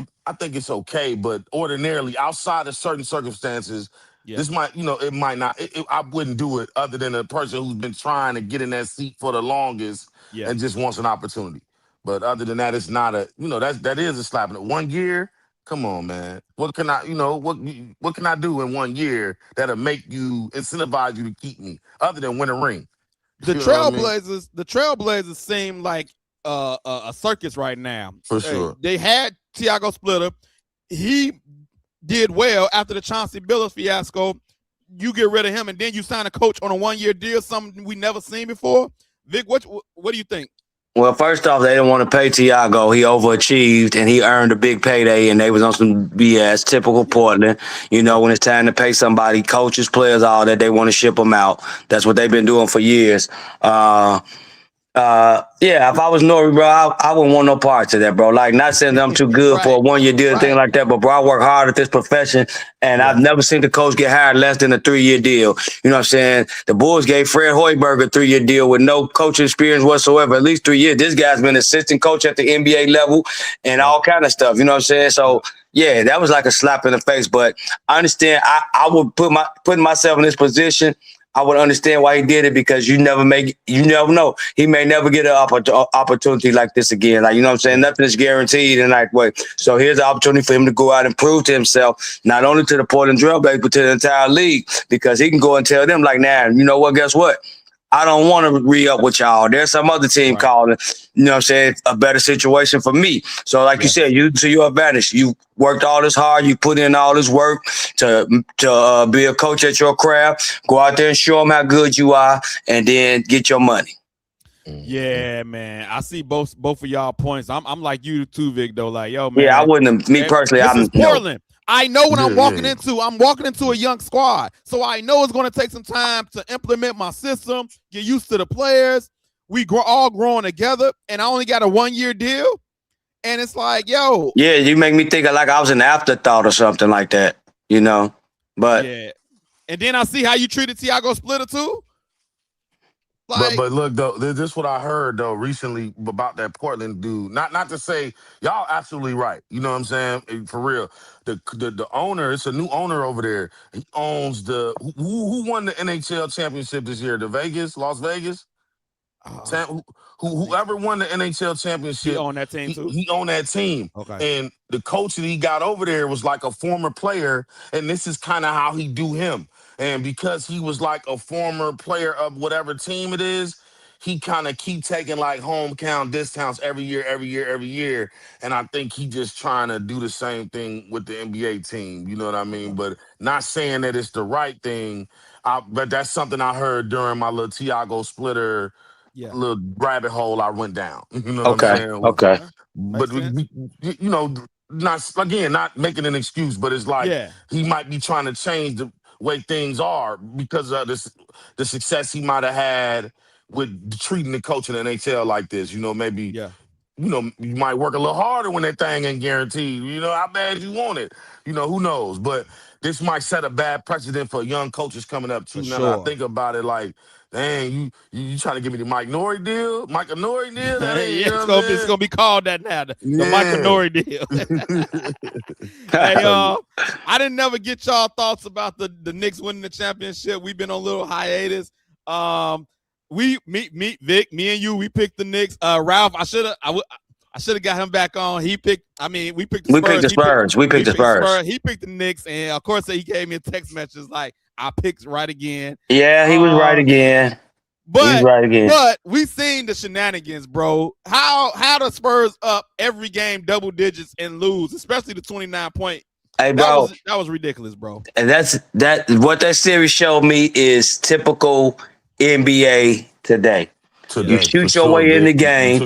it's okay, but ordinarily, outside of certain circumstances, this might, it might not. I wouldn't do it other than a person who's been trying to get in that seat for the longest and just wants an opportunity. But other than that, it's not that is a slap in it. 1 year, come on, man. What can I, what can I do in 1 year that'll make you incentivize you to keep me other than win a ring? The Trailblazers seem like a circus right now. For sure. They had Tiago Splitter. He did well after the Chauncey Billups fiasco. You get rid of him, and then you sign a coach on a 1-year deal, something we never seen before. Vic, what do you think? Well, first off, they didn't want to pay Tiago. He overachieved, and he earned a big payday, and they was on some BS, typical Portland. You know, when it's time to pay somebody, coaches, players, all that, they want to ship them out. That's what they've been doing for years. If I was Nori, bro, I wouldn't want no parts of that, bro. Like, not saying that I'm too good for a 1-year deal, thing like that, but bro, I work hard at this profession, and I've never seen the coach get hired less than a 3-year deal. You know what I'm saying? The Bulls gave Fred Hoiberg a 3-year deal with no coaching experience whatsoever, at least 3 years. This guy's been assistant coach at the NBA level and all kind of stuff. You know what I'm saying? So, yeah, that was like a slap in the face, but I understand. I would putting myself in this position. I would understand why he did it, because you never know. He may never get an opportunity like this again. Like, you know what I'm saying? Nothing is guaranteed in that way. So here's the opportunity for him to go out and prove to himself, not only to the Portland Trailblazers, but to the entire league, because he can go and tell them, like, nah, you know what, guess what? I don't want to re-up with y'all. There's some other team calling, you know what I'm saying, a better situation for me. So like you said, you to your advantage. You worked all this hard. You put in all this work to be a coach at your craft. Go out there and show them how good you are, and then get your money. Yeah, man. I see both of y'all points. I'm like you too, Vic, though. Like, yo, man. Yeah, I wouldn't have, me personally, This is Portland. I know what I'm walking into. I'm walking into a young squad. So I know it's going to take some time to implement my system, get used to the players. We all growing together, and I only got a 1-year deal. And it's like, yo. Yeah, you make me think of like I was an afterthought or something like that, you know? But yeah. And then I see how you treated Tiago Splitter too. Like, but look, though, this is what I heard though recently about that Portland dude. Not to say y'all absolutely right. You know what I'm saying? For real. The owner, it's a new owner over there. He owns who won the NHL championship this year? Las Vegas? Whoever won the NHL championship, he owned that team too. He owned that team. Okay. And the coach that he got over there was like a former player, and this is kind of how he do him. And because he was like a former player of whatever team it is, he kind of keep taking like hometown discounts every year. And I think he just trying to do the same thing with the NBA team. You know what I mean? But not saying that it's the right thing. But that's something I heard during my little Tiago Splitter little rabbit hole I went down. You know what I'm saying? Okay. But, you know, not making an excuse, but it's like he might be trying to change the way things are because of the success he might have had with treating the coach in the NHL like this. You know, maybe you know, you might work a little harder when that thing ain't guaranteed. You know, how bad you want it. You know, who knows? But this might set a bad precedent for young coaches coming up too. Now that I think about it, like, dang, you trying to give me the Mike Norrie deal? Michael Norrie deal? It's gonna be called that now. The Michael Norrie deal. Hey, y'all, I didn't never get y'all thoughts about the Knicks winning the championship. We've been on a little hiatus. Vic, me and you, we picked the Knicks. Ralph, I should have got him back on. We picked the Spurs. We picked the Spurs. He picked the Knicks, and of course he gave me a text message like, I picked right again. Yeah, he was right again. But we've seen the shenanigans, bro. How the Spurs up every game double digits and lose, especially the 29-point. Hey, bro, that was ridiculous, bro. And what that series showed me is typical NBA today. You shoot your way in the game,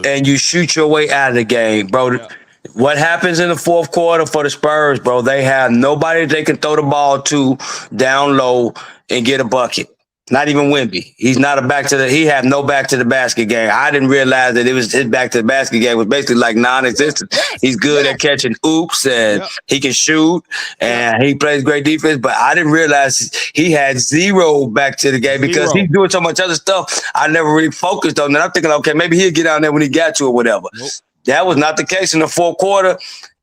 and you shoot your way out of the game, bro. Yeah. What happens in the fourth quarter for the Spurs, bro? They have nobody they can throw the ball to down low and get a bucket. Not even Wemby. He had no back to the basket game. I didn't realize that it was his back to the basket game was basically like non-existent. He's good at catching oops, and he can shoot, and he plays great defense. But I didn't realize he had zero back to the game because he's doing so much other stuff. I never really focused on that. I'm thinking, okay, maybe he'll get down there when he got to or whatever. Nope. That was not the case in the fourth quarter.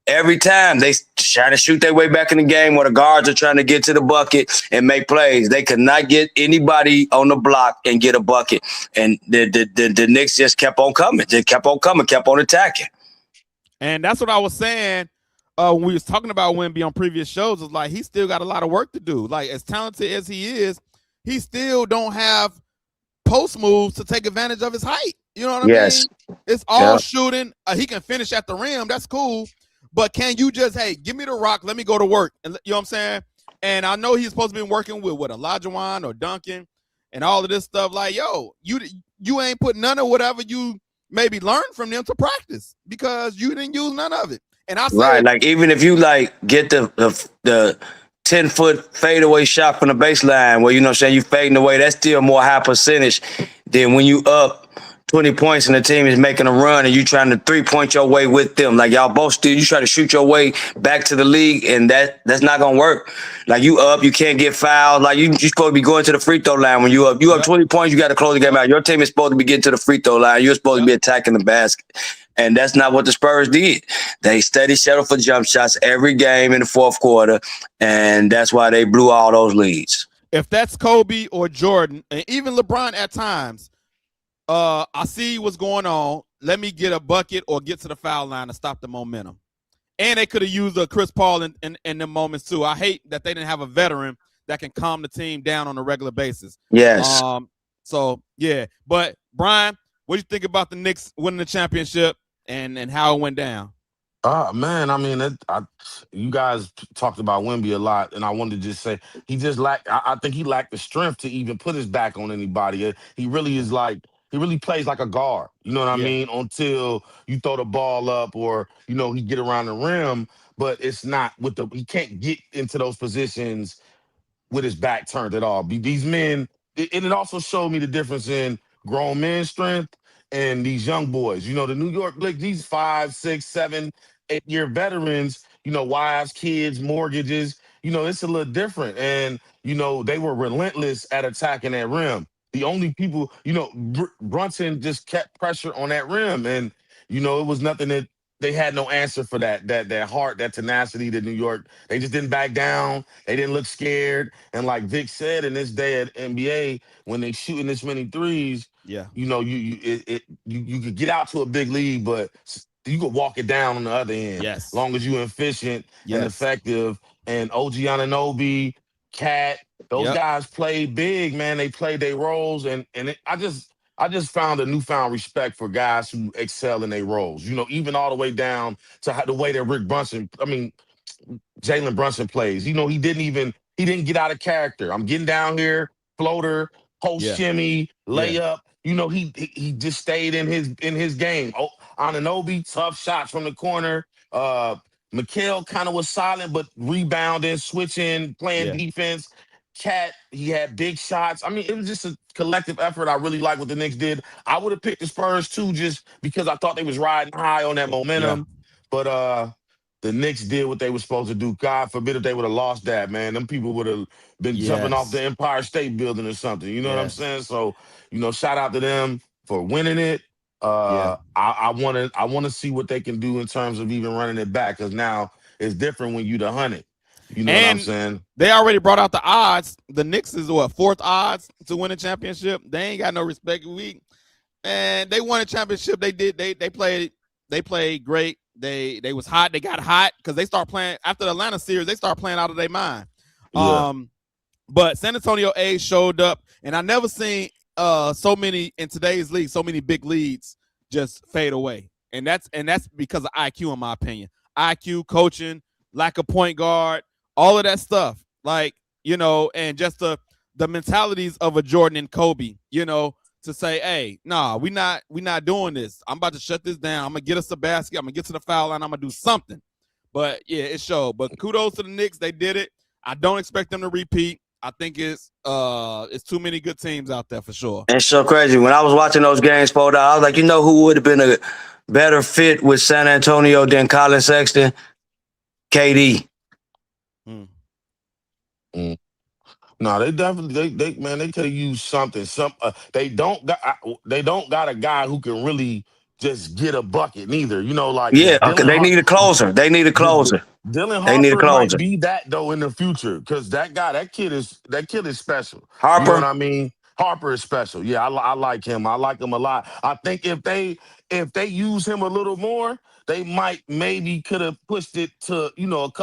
Every time they try to shoot their way back in the game, where the guards are trying to get to the bucket and make plays, they could not get anybody on the block and get a bucket. And the Knicks just kept on coming. They kept on attacking. And that's what I was saying when we was talking about Wemby on previous shows. Is like he still got a lot of work to do. Like as talented as he is, he still don't have post moves to take advantage of his height. You know what I mean? It's all shooting. He can finish at the rim. That's cool. But can you just, hey, give me the rock, let me go to work. And you know what I'm saying? And I know he's supposed to be working with Olajuwon or Duncan and all of this stuff. Like, yo, you ain't put none of whatever you maybe learned from them to practice because you didn't use none of it. And I said, like even if you like get the 10-foot fadeaway shot from the baseline where, you know what I'm saying, you fading away, that's still more high percentage than when you up 20 points and the team is making a run and you trying to 3-point your way with them. Like y'all both still, you try to shoot your way back to the league and that's not going to work. Like you up, you can't get fouled. Like you're supposed to be going to the free throw line when you up. You up 20 points, you got to close the game out. Your team is supposed to be getting to the free throw line. You're supposed to be attacking the basket. And that's not what the Spurs did. They steady settled for jump shots every game in the fourth quarter, and that's why they blew all those leads. if that's Kobe or Jordan, and even LeBron at times, I see what's going on. Let me get a bucket or get to the foul line to stop the momentum. And they could have used a Chris Paul in the moments too. I hate that they didn't have a veteran that can calm the team down on a regular basis. Yes. So yeah, but Brian, what do you think about the Knicks winning the championship and how it went down? Man, I mean, you guys talked about Wemby a lot, and I wanted to just say he just lacked. I think he lacked the strength to even put his back on anybody. He really is like he really plays like a guard. You know what I Yeah. mean? Until you throw the ball up, or he get around the rim, but it's not with he can't get into those positions with his back turned at all. These men, and it also showed me the difference in grown men strength and these young boys. The New York, like these 5, 6, 7, 8-year veterans, wives, kids, mortgages, it's a little different. And, they were relentless at attacking that rim. The only people, Brunson just kept pressure on that rim. And, it was nothing that they had no answer for that heart, that tenacity that New York, they just didn't back down. They didn't look scared. And like Vic said, in this day at NBA, when they shooting this many threes, Yeah. you could get out to a big lead, but you could walk it down on the other end. Yes. As long as you're efficient and Yes. effective. And OG Anunoby, Cat, those guys played big, man. They played their roles, and I just found a newfound respect for guys who excel in their roles. Even all the way down to the way that Jalen Brunson plays. He didn't get out of character. I'm getting down here, floater, post shimmy, layup. He just stayed in his game. Oh, Anunoby, tough shots from the corner. Mikal kind of was silent, but rebounding, switching, playing defense. Cat, he had big shots. I mean, it was just a collective effort. I really like what the Knicks did. I would have picked the Spurs too, just because I thought they was riding high on that momentum. But the Knicks did what they were supposed to do. God forbid if they would have lost that, man. Them people would have been jumping off the Empire State Building or something. You know what I'm saying? So, shout out to them for winning it. I want to see what they can do in terms of even running it back, because now it's different when you the 100. You know what I'm saying? They already brought out the odds. The Knicks is fourth odds to win a championship. They ain't got no respect. And they won a championship. They did. They played great. They was hot. They got hot because they start playing after the Atlanta series. They start playing out of their mind. But San Antonio A's showed up, and I never seen so many in today's league, so many big leads just fade away. And that's because of IQ, in my opinion. IQ, coaching, lack of point guard, all of that stuff. Like, and just the mentalities of a Jordan and Kobe, to say, hey, nah, we not doing this. I'm about to shut this down. I'm gonna get us a basket. I'm gonna get to the foul line. I'm gonna do something. But yeah, it showed. But kudos to the Knicks. They did it. I don't expect them to repeat. I think it's too many good teams out there for sure. It's so crazy. When I was watching those games fold out, I was like, who would have been a better fit with San Antonio than Colin Sexton? KD. No, they definitely they could have used something. They don't got a guy who can really just get a bucket neither. They need a closer. Dylan Harper might be that though in the future, because that kid is special. Harper, you know what I mean? Harper is special. Yeah, I like him. I like him a lot. I think if they use him a little more, they maybe could have pushed it to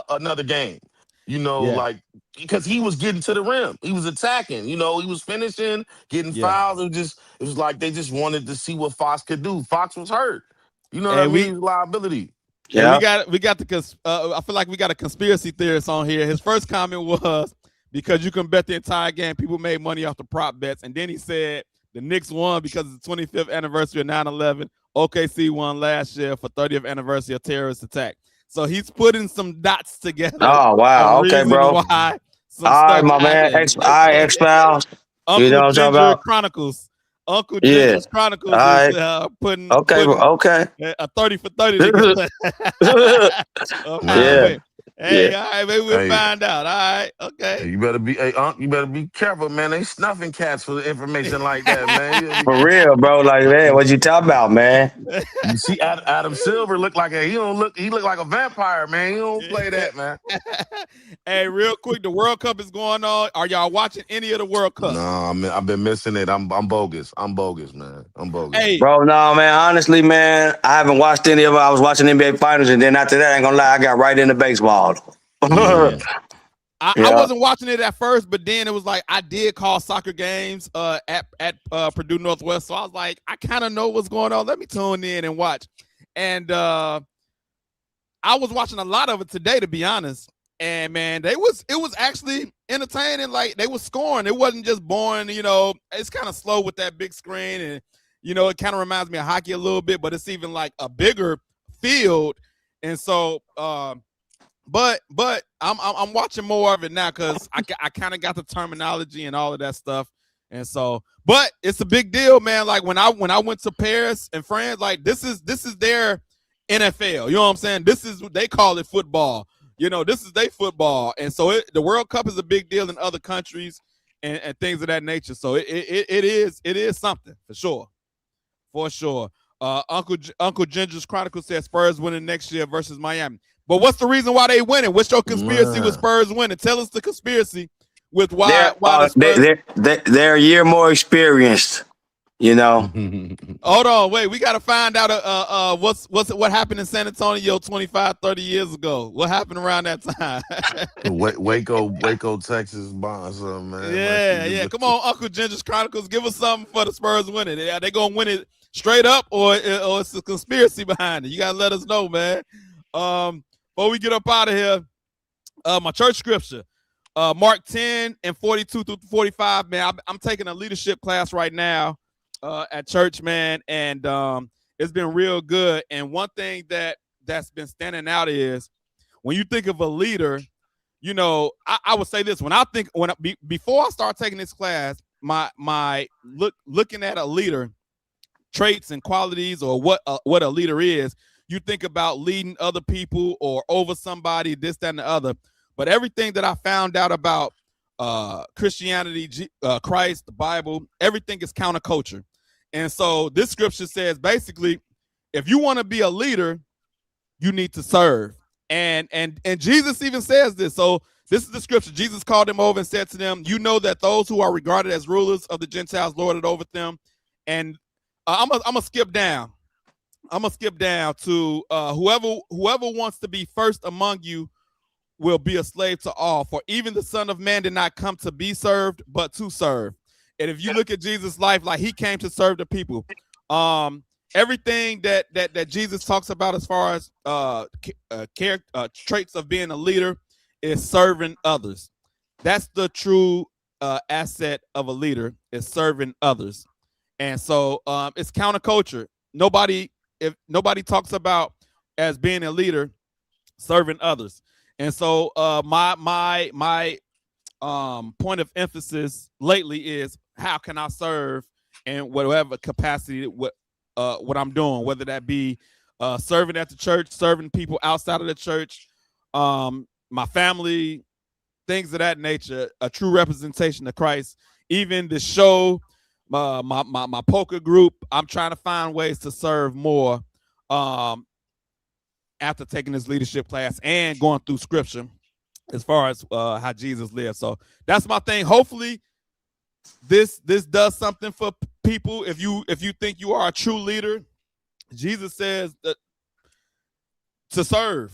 another game. Like, because he was getting to the rim, he was attacking. He was finishing, getting fouls. It was like they just wanted to see what Fox could do. Fox was hurt. You know what I mean? Liability. Yeah, we got the. I feel like we got a conspiracy theorist on here. His first comment was, because you can bet the entire game, people made money off the prop bets, and then he said the Knicks won because it's the 25th anniversary of 9/11. OKC won last year for 30th anniversary of terrorist attack. So he's putting some dots together. Oh wow! Okay, bro. All right, my man. X-Files. Uncle Ginger Chronicles. Uncle Ginger's Chronicles is putting a 30 for 30 together. Hey, all right, maybe we'll Hey, find out. All right, okay. hey, you better be, hey, Unc, you better be careful, man. They snuffing cats for information like that, man. For real, bro. Like, man, what you talking about, man? You see, Adam Silver look like he look like a vampire, man. He don't play that, man. Hey, real quick, the World Cup is going on. Are y'all watching any of the World Cup? No, I mean, I've been missing it. I'm bogus. I'm bogus, man. I'm bogus. Hey, Bro, no, man. Honestly, man, I haven't watched any of it. I was watching NBA Finals, and then after that, I ain't gonna lie, I got right into baseball. Yeah. I wasn't watching it at first, but then it was like I did call soccer games at Purdue Northwest, so I was like, I kind of know what's going on. Let me tune in and watch. And I was watching a lot of it today, to be honest. And man, it was actually entertaining. Like they were scoring. It wasn't just boring. You know, it's kind of slow with that big screen, and you know, it kind of reminds me of hockey a little bit, but it's even like a bigger field. And so, but I'm watching more of it now because I kind of got the terminology and all of that stuff. And so, but it's a big deal, man. Like when I went to Paris and France, like this is their NFL. You know what I'm saying? This is what they call it, football. You know, this is their football. And so the World Cup is a big deal in other countries and things of that nature. So it is something for sure. For sure. Uncle Ginger's Chronicle says Spurs winning next year versus Miami. But what's the reason why they winning? What's your conspiracy with Spurs winning? Tell us the conspiracy with why the Spurs. They're a year more experienced. You know. Hold on, wait. We got to find out what happened in San Antonio 25, 30 years ago. What happened around that time? Waco, Texas, man. Yeah. Come on, Uncle Ginger's Chronicles. Give us something for the Spurs winning. Are they gonna win it straight up, or it's a conspiracy behind it? You gotta let us know, man. Before we get up out of here, my church scripture, Mark 10 and 42 through 45. Man, I'm taking a leadership class right now at church, man, and it's been real good. And one thing that's been standing out is when you think of a leader, you know, I would say this: before I start taking this class, my looking at a leader, traits and qualities, or what a leader is. You think about leading other people or over somebody, this, that, and the other. But everything that I found out about Christianity, Christ, the Bible, everything is counterculture. And so this scripture says, basically, if you want to be a leader, you need to serve. And Jesus even says this. So this is the scripture. Jesus called them over and said to them, you know that those who are regarded as rulers of the Gentiles lord it over them. And I'm gonna skip down. I'm gonna skip down to whoever wants to be first among you will be a slave to all. For even the Son of Man did not come to be served, but to serve. And if you look at Jesus' life, like he came to serve the people. Everything that Jesus talks about as far as traits of being a leader is serving others. That's the true asset of a leader, is serving others. And so it's counterculture. If nobody talks about as being a leader, serving others. And so my point of emphasis lately is how can I serve in whatever capacity what I'm doing, whether that be serving at the church, serving people outside of the church, my family, things of that nature, a true representation of Christ. Even the show, my poker group, I'm trying to find ways to serve more after taking this leadership class and going through scripture as far as how Jesus lived. So that's my thing. Hopefully this does something for people. If you think you are a true leader, Jesus says that to serve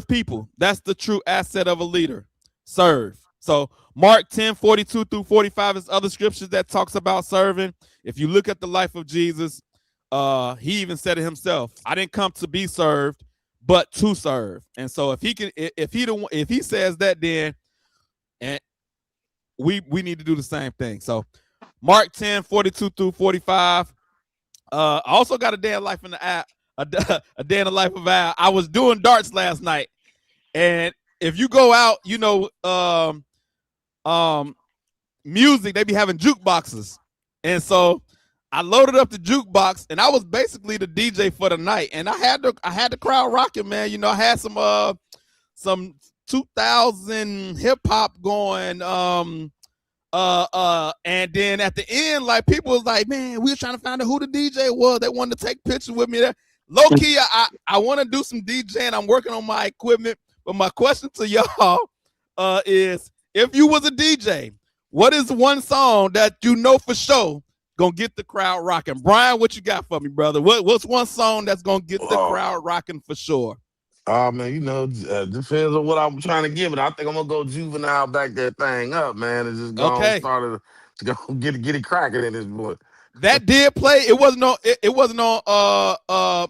people. That's the true asset of a leader. Serve. So Mark 10, 42 through 45 is other scriptures that talks about serving. If you look at the life of Jesus, he even said it himself. I didn't come to be served, but to serve. And so if he says that, then and we need to do the same thing. So Mark 10, 42 through 45. I also got a day in life in the app, a day in the life of Al. I was doing darts last night, and if you go out, you know, music, they be having jukeboxes, and so I loaded up the jukebox, and I was basically the DJ for the night. And I had the crowd rocking, man. You know, I had some 2000 hip hop going. And then at the end, like people was like, man, we were trying to find out who the DJ was. They wanted to take pictures with me there. Low key, I want to do some DJing. I'm working on my equipment. But my question to y'all is, if you was a DJ, what is one song that you know for sure gonna get the crowd rocking? Brian, what you got for me, brother? What's one song that's gonna get the crowd rocking for sure? Man, you know, depends on what I'm trying to give it. I think I'm gonna go Juvenile, back that thing up, man, and just go start to go get it cracking in this boy. That did play. It wasn't on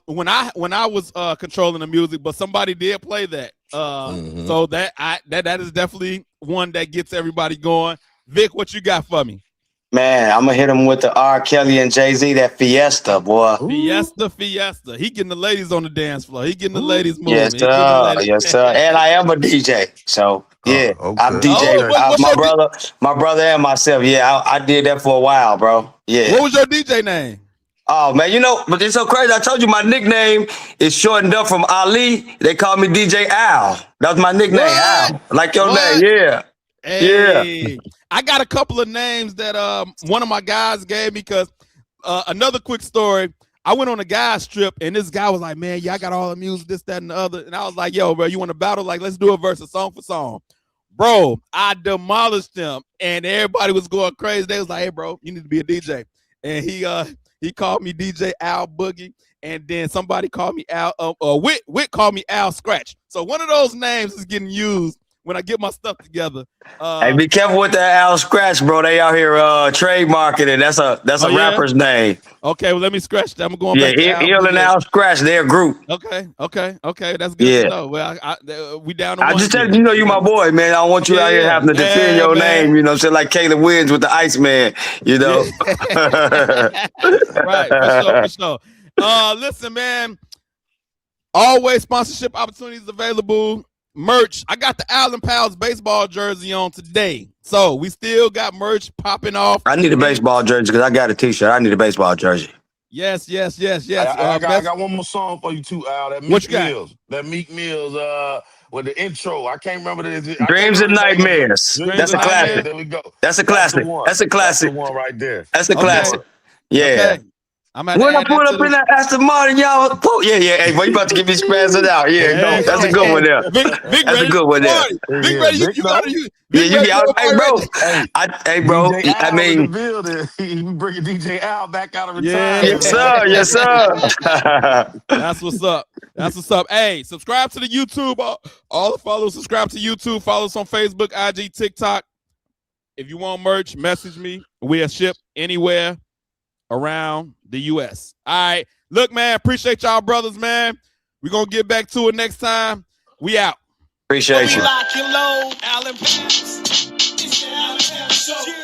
when I was controlling the music, but somebody did play that. So that is definitely one that gets everybody going. Vic, what you got for me? Man, I'm gonna hit him with the R. Kelly and Jay-Z, that Fiesta, boy. Fiesta. He getting the ladies on the dance floor. He getting the ladies moving. Yes, sir. Yes, sir. And I am a DJ, so yeah, okay. I'm DJ. My brother, and myself. Yeah, I did that for a while, bro. Yeah. What was your DJ name? Oh man, you know, but it's so crazy. I told you my nickname is shortened up from Ali. They call me DJ Al. That's my nickname, Al. Like your name, yeah. Hey, yeah. I got a couple of names that one of my guys gave me, because another quick story. I went on a guy's trip, and this guy was like, man, yeah, I got all the music, this, that, and the other. And I was like, yo, bro, you want to battle? Like, let's do a verse, song for song. Bro, I demolished them, and everybody was going crazy. They was like, hey, bro, you need to be a DJ. And he called me DJ Al Boogie, and then somebody called me Al, Wick called me Al Scratch. So one of those names is getting used when I get my stuff together. Hey, be careful with that Al Scratch, bro. They out here trademarking it. That's a rapper's name. Okay, well, let me scratch that. I'm going back to Hill and Al Scratch, their group. Okay. That's good to know. Well, we down to I just tell you, you my boy, man. I don't want you out here having to defend your name, you know, so like Caleb Wins with the Iceman, you know. Right, for sure. Listen, man, always sponsorship opportunities available. Merch. I got the Allen Pals baseball jersey on today. So we still got merch popping off. I need a baseball jersey because I got a t-shirt. I need a baseball jersey. Yes. I got one more song for you too, Al. That Meek Mills. That Meek Mills with the intro. I can't remember the Dreams and Nightmares. That's a classic. There we go. That's a classic. That's a classic. That's the one right there. That's a classic. Yeah. Okay. When I pull up in that Aston Martin, y'all, yeah. Hey, boy, you about to get me spazzing out? Yeah, that's a good one there. That's a good one there. Big ready, you got to. Hey, bro. I mean, we bringing DJ Al back out of retirement. Yes, sir. That's what's up. Hey, subscribe to the YouTube. All the followers, subscribe to YouTube. Follow us on Facebook, IG, TikTok. If you want merch, message me. We'll ship anywhere around the U.S. All right. Look, man, appreciate y'all brothers, man. We're going to get back to it next time. We out. Appreciate you. Lock and load, Allen Pals. It's the Allen Pals Show.